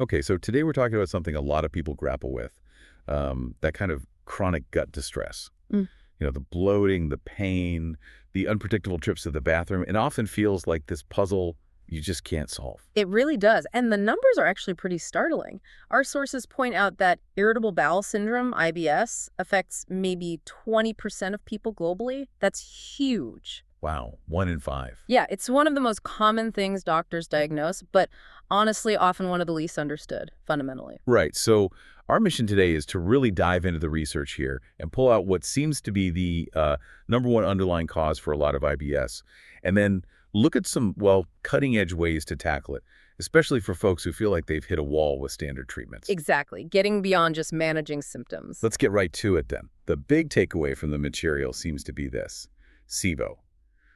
Okay, so today we're talking about something a lot of people grapple with, that kind of chronic gut distress. Mm. The bloating, the pain, the unpredictable trips to the bathroom. It often feels like this puzzle you just can't solve. It really does. And the numbers are actually pretty startling. Our sources point out that irritable bowel syndrome, IBS, affects maybe 20% of people globally. That's huge. Wow, 1 in 5. Yeah, it's one of the most common things doctors diagnose, but honestly, often one of the least understood, fundamentally. Right, so our mission today is to really dive into the research here and pull out what seems to be the number one underlying cause for a lot of IBS, and then look at some, well, cutting-edge ways to tackle it, especially for folks who feel like they've hit a wall with standard treatments. Exactly, getting beyond just managing symptoms. Let's get right to it then. The big takeaway from the material seems to be this: SIBO,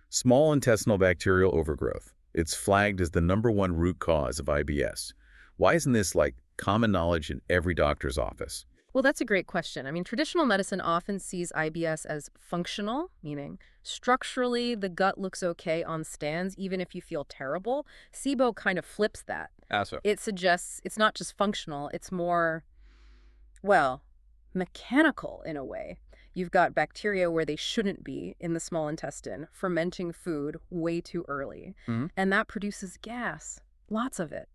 Small Intestinal Bacterial Overgrowth. It's flagged as the number one root cause of IBS. Why isn't this like common knowledge in every doctor's office? Well, that's a great question. I mean, traditional medicine often sees IBS as functional, meaning structurally the gut looks okay on scans, even if you feel terrible. SIBO kind of flips that. So. It suggests it's not just functional, it's more, well, mechanical in a way. You've got bacteria where they shouldn't be in the small intestine, fermenting food way too early. Mhm. And that produces gas, lots of it.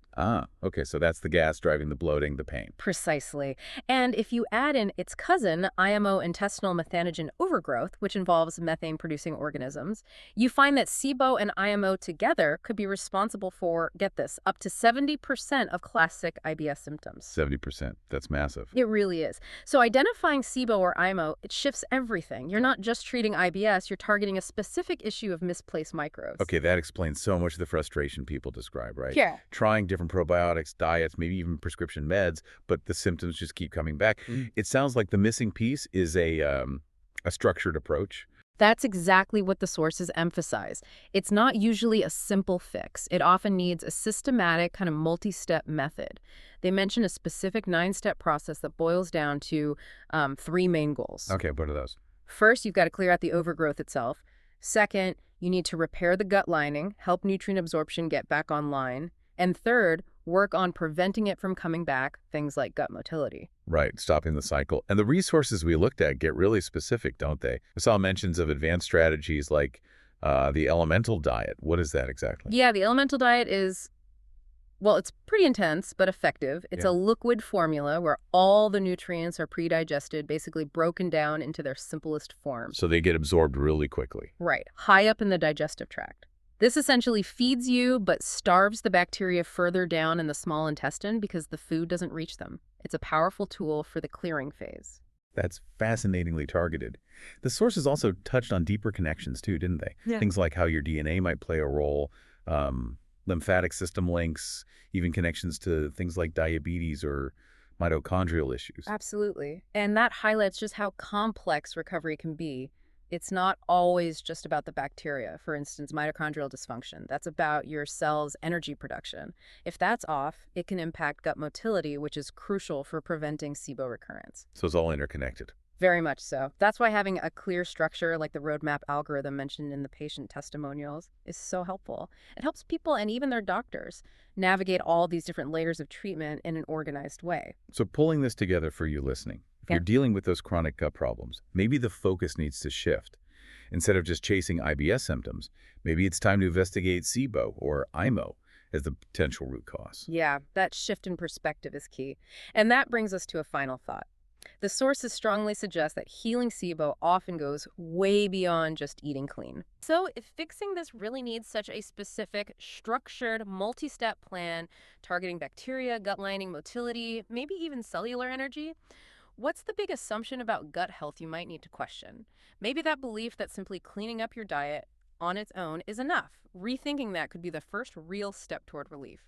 Okay, so that's the gas driving the bloating, the pain. Precisely. And if you add in its cousin, IMO intestinal methanogen overgrowth, which involves methane-producing organisms, you find that SIBO and IMO together could be responsible for, get this, up to 70% of classic IBS symptoms. 70%. That's massive. It really is. So identifying SIBO or IMO, it shifts everything. You're not just treating IBS, you're targeting a specific issue of misplaced microbes. Okay, that explains so much of the frustration people describe, right? Yeah. Trying different probiotics, diets, maybe even prescription meds, but the symptoms just keep coming back. It sounds like the missing piece is a structured approach. That's exactly what the sources emphasize. It's not usually a simple fix. It often needs a systematic, kind of multi-step method. They mention a specific 9-step process that boils down to 3 main goals. Okay, what are those? First, you've got to clear out the overgrowth itself. Second, you need to repair the gut lining, help nutrient absorption get back online. And third, work on preventing it from coming back, things like gut motility. Right, stopping the cycle. And the resources we looked at get really specific, don't they? I saw mentions of advanced strategies like the elemental diet. What is that exactly? Yeah, the elemental diet is, well, it's pretty intense, but effective. It's a liquid formula where all the nutrients are pre-digested, basically broken down into their simplest forms. So they get absorbed really quickly. Right, high up in the digestive tract. This essentially feeds you, but starves the bacteria further down in the small intestine because the food doesn't reach them. It's a powerful tool for the clearing phase. That's fascinatingly targeted. The sources also touched on deeper connections too, didn't they? Yeah. Things like how your DNA might play a role, lymphatic system links, even connections to things like diabetes or mitochondrial issues. Absolutely. And that highlights just how complex recovery can be. It's not always just about the bacteria. For instance, mitochondrial dysfunction. That's about your cell's energy production. If that's off, it can impact gut motility, which is crucial for preventing SIBO recurrence. So it's all interconnected. Very much so. That's why having a clear structure like the roadmap algorithm mentioned in the patient testimonials is so helpful. It helps people and even their doctors navigate all these different layers of treatment in an organized way. So pulling this together for you listening, if you're dealing with those chronic gut problems, maybe the focus needs to shift. Instead of just chasing IBS symptoms, maybe it's time to investigate SIBO or IMO as the potential root cause. Yeah, that shift in perspective is key. And that brings us to a final thought. The sources strongly suggest that healing SIBO often goes way beyond just eating clean. So if fixing this really needs such a specific, structured, multi-step plan targeting bacteria, gut lining, motility, maybe even cellular energy, what's the big assumption about gut health you might need to question? Maybe that belief that simply cleaning up your diet on its own is enough. Rethinking that could be the first real step toward relief.